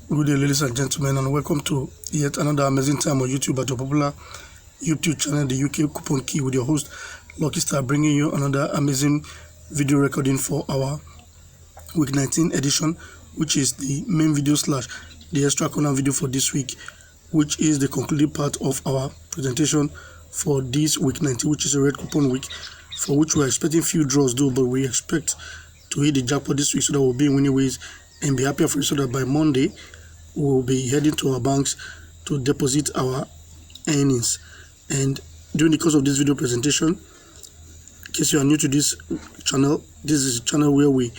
Good day, ladies and gentlemen, and welcome to yet another amazing time on YouTube at your popular YouTube channel, the UK Coupon Key, with your host Lucky Star, bringing you another amazing video recording for our week 19 edition, which is the main video / the extra corner video for this week, which is the concluding part of our presentation for this week 19, which is a red coupon week, for which we are expecting few draws though, but we expect to hit the jackpot this week so that we'll be in winning ways and be happy for it, so that by Monday we'll be heading to our banks to deposit our earnings. And during the course of this video presentation, in case you are new to this channel, this is a channel where we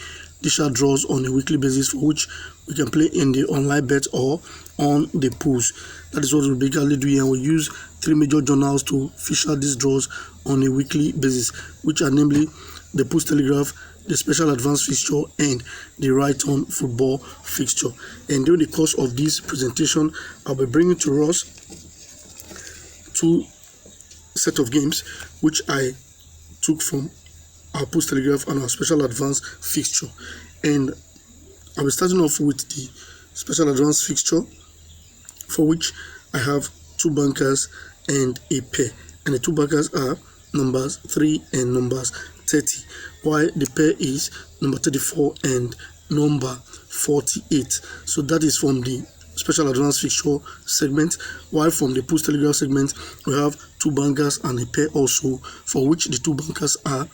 dish out draws on a weekly basis, for which we can play in the online bet or on the pools. That is what we basically do here. We use three major journals to fish out these draws on a weekly basis, which are namely the Pools Telegraph, the special advance fixture, and the right on football fixture. And during the course of this presentation, I'll be bringing to us two set of games which I took from our Pools Telegraph and our special advance fixture. And I'll be starting off with the special advance fixture, for which I have two bankers and a pair, and the two bankers are numbers 3 and numbers 30, while the pair is number 34 and number 48. So that is from the special advance fixture segment, while from the Pools Telegraph segment we have two bankers and a pair also, for which the two bankers are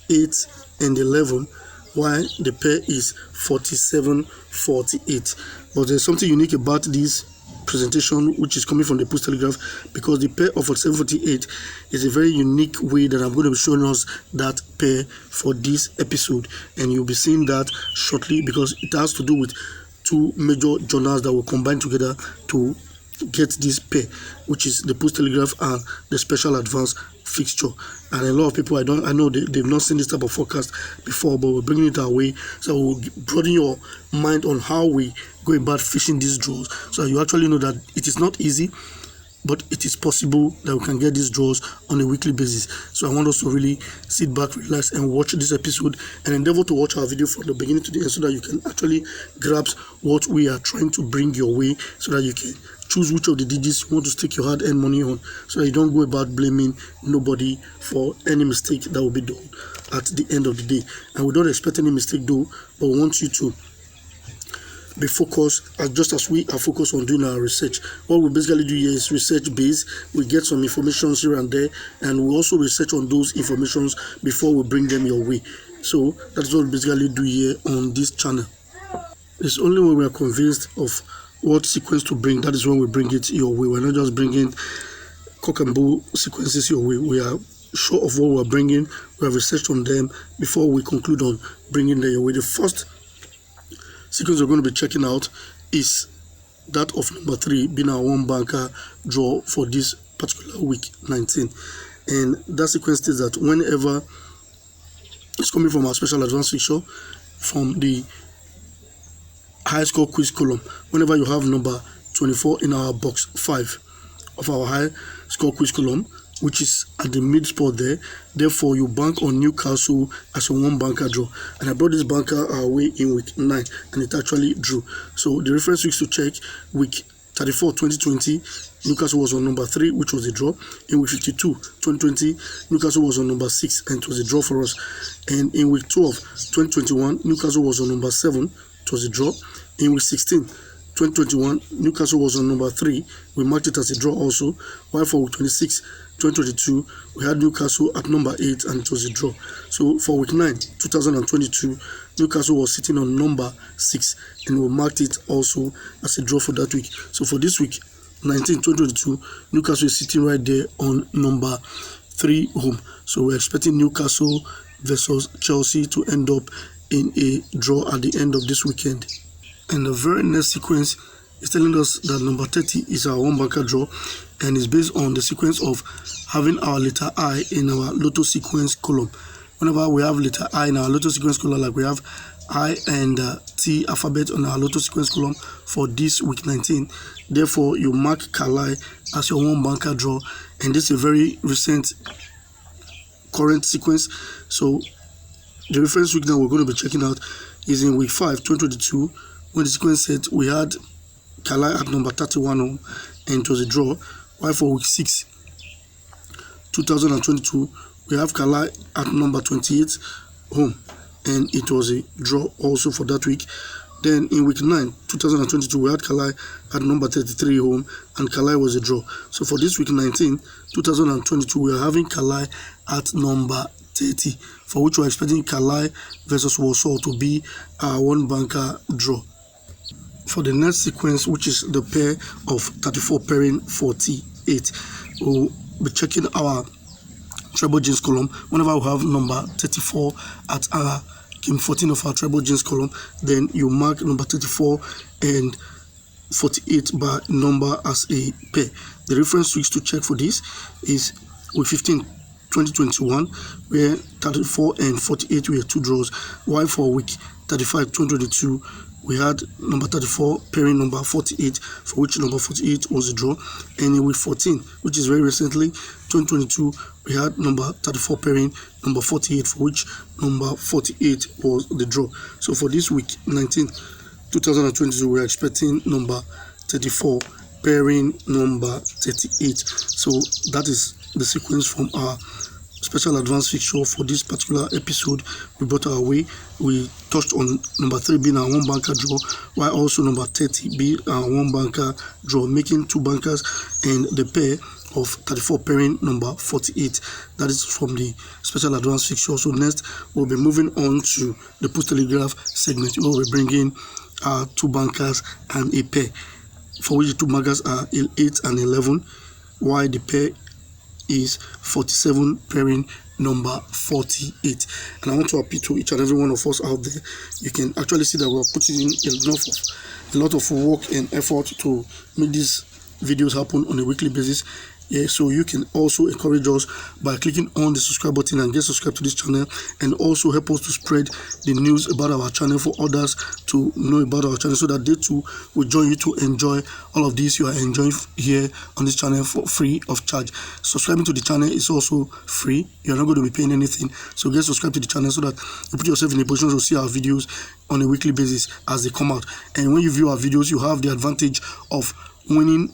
8 and 11, while the pair is 47-48. But there's something unique about this presentation which is coming from the Pools Telegraph, because the pair of 47-48 is a very unique way that I'm going to be showing us that pair for this episode, and you'll be seeing that shortly, because it has to do with two major journals that will combine together to get this pair, which is the Pools Telegraph and the special advance fixture. And a lot of people, I know they've not seen this type of forecast before, but we're bringing it our way, so we'll broaden your mind on how we go about fishing these draws, so you actually know that it is not easy, but it is possible that we can get these draws on a weekly basis. So I want us to really sit back, relax, and watch this episode, and endeavor to watch our video from the beginning to the end, so that you can actually grasp what we are trying to bring your way, so that you can choose which of the digits you want to stake your hard-earned money on, so that you don't go about blaming nobody for any mistake that will be done at the end of the day. And we don't expect any mistake though, but we want you to be focused, just as we are focused on doing our research. What we basically do here is research based. We get some information here and there, and we also research on those informations before we bring them your way. So that's what we basically do here on this channel. It's only when we are convinced of what sequence to bring, that is when we bring it your way. We're not just bringing cock and bull sequences your way. We are sure of what we're bringing. We have researched on them before we conclude on bringing them your way. The first sequence we're going to be checking out is that of number 3, being our one banker draw for this particular week 19. And that sequence states that whenever it's coming from our special advance fixture, from the high score quiz column, whenever you have number 24 in our box 5 of our high score quiz column, which is at the mid spot there, therefore you bank on Newcastle as a one banker draw. And I brought this banker our way in week 9, and it actually drew. So the reference weeks to check: week 34 2020, Newcastle was on number 3, which was a draw. In week 52 2020, Newcastle was on number 6, and it was a draw for us. And in week 12 2021, Newcastle was on number 7, it was a draw. In week 16 2021, Newcastle was on number 3, we marked it as a draw also, while for week 26 2022, we had Newcastle at number 8, and it was a draw. So for week 9 2022, Newcastle was sitting on number 6, and we marked it also as a draw for that week. So for this week 19 2022, Newcastle is sitting right there on number 3 home. So we're expecting Newcastle versus Chelsea to end up in a draw at the end of this weekend. And the very next sequence is telling us that number 30 is our one banker draw, and is based on the sequence of having our letter I in our lotto sequence column. Whenever we have letter I in our lotto sequence column, like we have I and T alphabet on our lotto sequence column for this week 19, therefore you mark Carlisle as your one banker draw, and this is a very recent current sequence. So the reference week that we're going to be checking out is in week 5 2022, when the sequence said we had Kalai at number 31 home, and it was a draw. While for week 6, 2022, we have Kalai at number 28 home, and it was a draw also for that week. Then in week 9, 2022, we had Kalai at number 33 home, and Kalai was a draw. So for this week 19, 2022, we are having Kalai at number 30, for which we are expecting Kalai versus Warsaw to be a one banker draw. For the next sequence, which is the pair of 34 pairing 48, we'll be checking our treble jeans column. Whenever we have number 34 at our game 14 of our treble jeans column, then you mark number 34 and 48 by number as a pair. The reference weeks to check for this is week 15, 2021, where 34 and 48 were two draws, while for week 35, 2022, we had number 34 pairing number 48, for which number 48 was a draw. And in week 14, which is very recently, 2022, we had number 34 pairing number 48, for which number 48 was the draw. So for this week 19, 2022, we are expecting number 34 pairing number 38. So that is the sequence from our special advanced fixture for this particular episode we brought our way. We touched on number 3 being our one banker draw, while also number 30 being our one banker draw, making two bankers and the pair of 34 pairing number 48. That is from the special advanced fixture. So next we'll be moving on to the Pools Telegraph segment. We'll be bringing our two bankers and a pair, for which the two bankers are 8 and 11, while the pair is 47 pairing number 48. And I want to appeal to each and every one of us out there. You can actually see that we're putting in a lot of work and effort to make these videos happen on a weekly basis. Yeah, so you can also encourage us by clicking on the subscribe button and get subscribed to this channel, and also help us to spread the news about our channel for others to know about our channel, so that they too will join you to enjoy all of this you are enjoying here on this channel for free of charge. Subscribing to the channel is also free. You're not going to be paying anything, so get subscribed to the channel so that you put yourself in a position to see our videos on a weekly basis as they come out. And when you view our videos, you have the advantage of winning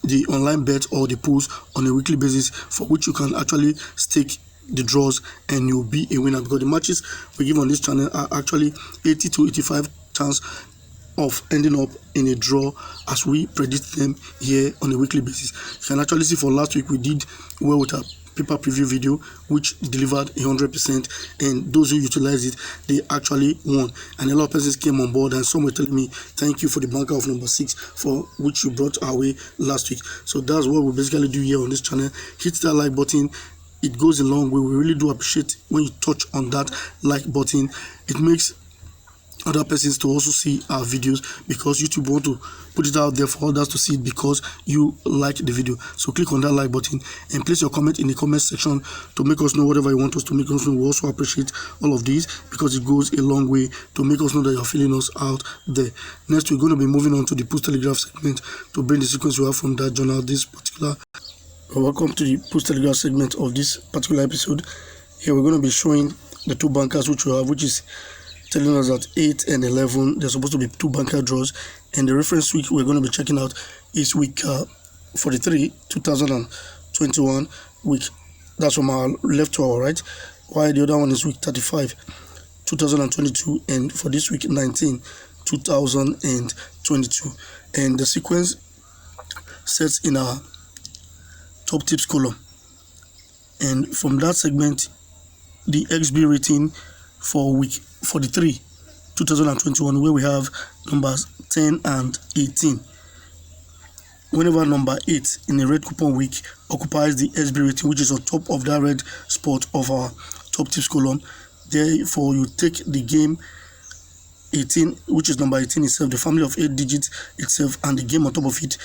the online bet or the pools on a weekly basis, for which you can actually stake the draws and you'll be a winner, because the matches we give on this channel are actually 80 to 85 chance of ending up in a draw as we predict them here on a weekly basis. You can actually see for last week we did well with our paper preview video, which delivered 100%, and those who utilized it, they actually won. And a lot of persons came on board, and some were telling me thank you for the banker of number 6 for which you brought our way last week. So that's what we basically do here on this channel. Hit that like button, it goes a long way. We really do appreciate when you touch on that like button. It makes other persons to also see our videos, because YouTube want to put it out there for others to see it because you like the video. So click on that like button and place your comment in the comment section to make us know whatever you want us to make us know. We also appreciate all of these, because it goes a long way to make us know that you're feeling us out there. Next, we're going to be moving on to the Pools Telegraph segment to bring the sequence we have from that journal. This particular welcome to the Pools Telegraph segment of this particular episode. Here we're going to be showing the two bankers which we have, which is telling us that 8 and 11, they're supposed to be two banker draws. And the reference week we're going to be checking out is week 43, 2021 week. That's from our left to our right, while the other one is week 35, 2022, and for this week 19, 2022. And the sequence sets in our top tips column. And from that segment, the XB rating for week 43, 2021, where we have numbers 10 and 18. Whenever number 8 in a red coupon week occupies the XB rating, which is on top of that red spot of our top tips column, therefore you take the game 18, which is number 18 itself, the family of 8 digits itself, and the game on top of it,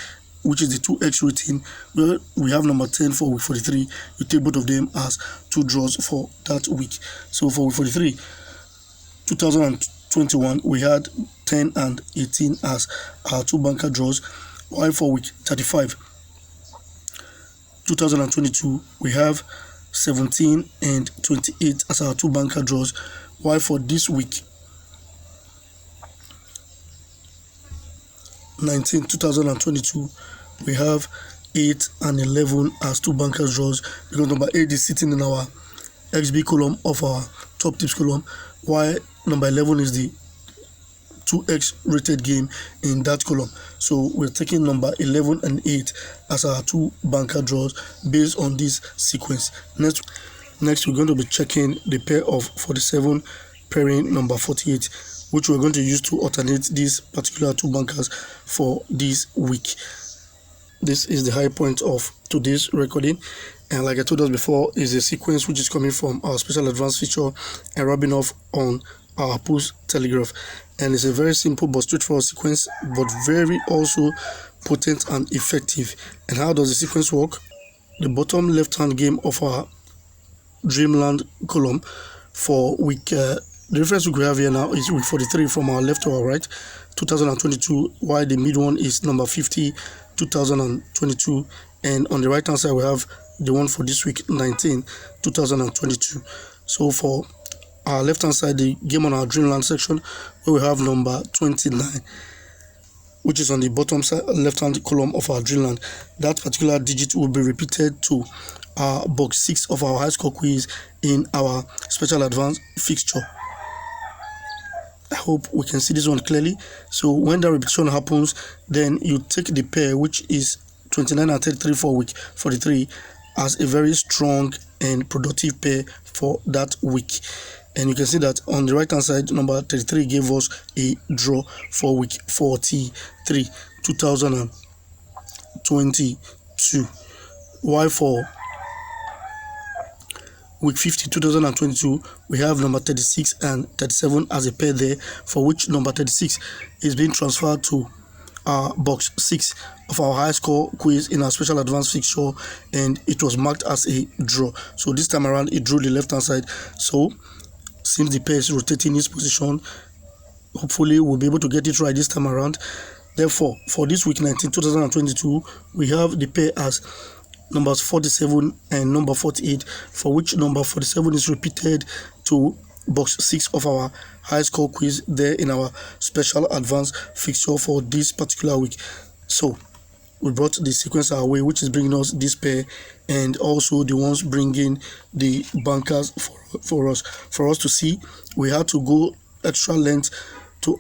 which is the 2x rating, where we have number 10 for week 43. You take both of them as two draws for that week. So for week 43, 2021, we had 10 and 18 as our two banker draws, while for week 35, 2022, we have 17 and 28 as our two banker draws, while for this week 19, 2022, we have 8 and 11 as two bankers draws, because number 8 is sitting in our XB column of our top tips column, while number 11 is the 2x rated game in that column. So we're taking number 11 and 8 as our two banker draws based on this sequence. Next we're going to be checking the pair of 47 pairing number 48, which we're going to use to alternate these particular two bankers for this week. This is the high point of today's recording, and like I told us before, is a sequence which is coming from our special advanced feature and rubbing off on our Pools Telegraph. And it's a very simple but straightforward sequence, but very also potent and effective. And how does the sequence work? The bottom left hand game of our Dreamland column for week the reference we have here now is week 43 from our left to our right, 2022, while the mid one is number 50, 2022, and on the right hand side we have the one for this week, 19, 2022. So for our left hand side, the game on our Dreamland section, where we have number 29, which is on the bottom side left hand column of our Dreamland. That particular digit will be repeated to our box 6 of our high score quiz in our special advanced fixture. I hope we can see this one clearly. So when that repetition happens, then you take the pair, which is 29 and 33 for week 43, as a very strong and productive pair for that week. And you can see that on the right hand side, number 33 gave us a draw for week 43, 2022, while for week 50, 2022, we have number 36 and 37 as a pair there, for which number 36 is being transferred to box 6 of our high score quiz in our special advanced fixture, and it was marked as a draw. So this time around it drew the left hand side. So since the pair is rotating its position, hopefully we'll be able to get it right this time around. Therefore, for this week 19, 2022, we have the pair as numbers 47 and number 48, for which number 47 is repeated to box 6 of our high score quiz there in our special advanced fixture for this particular week. So we brought the sequence our way, which is bringing us this pair, and also the ones bringing the bankers for us to see. We had to go extra length to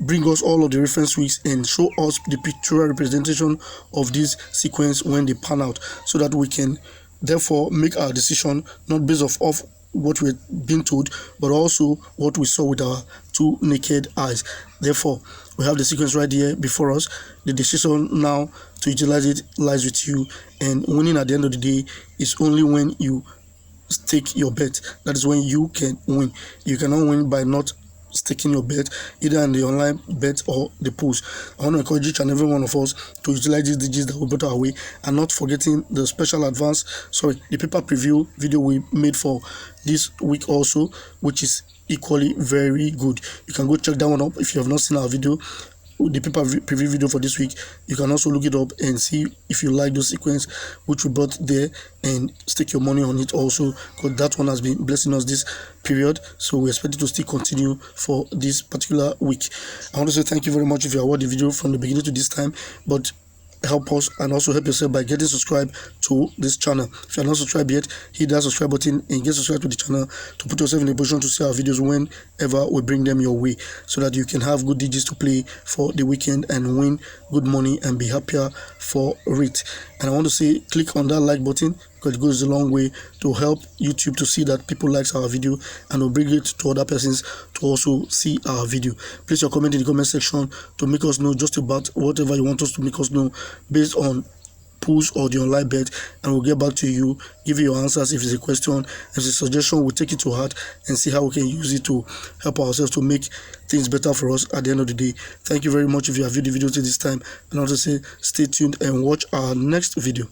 bring us all of the reference weeks and show us the pictorial representation of this sequence when they pan out, so that we can therefore make our decision not based off what we're being told, but also what we saw with our two naked eyes. Therefore, we have the sequence right here before us. The decision now to utilize it lies with you, and winning at the end of the day is only when you stake your bet. That is when you can win. You cannot win by not staking your bet, either in the online bet or the pools. I want to encourage each and every one of us to utilize these digits that we brought our way, and not forgetting the special the paper preview video we made for this week also, which is equally very good. You can go check that one up if you have not seen our video, the paper preview video for this week. You can also look it up and see if you like the sequence which we brought there, and stake your money on it also, because that one has been blessing us this period. So we expect it to still continue for this particular week. I want to say thank you very much if you watched the video from the beginning to this time, but help us and also help yourself by getting subscribed to this channel. If you are not subscribed yet, hit that subscribe button and get subscribed to the channel to put yourself in a position to see our videos whenever we bring them your way, so that you can have good digits to play for the weekend and win good money and be happier for it. And I want to say, click on that like button, because it goes a long way to help YouTube to see that people like our video, and will bring it to other persons to also see our video. Place your comment in the comment section to make us know just about whatever you want us to make us know based on pools or the online bet, and we'll get back to you, give you your answers. If it's a question, if it's a suggestion, we'll take it to heart and see how we can use it to help ourselves to make things better for us at the end of the day. Thank you very much if you have viewed the video to this time, and also say stay tuned and watch our next video.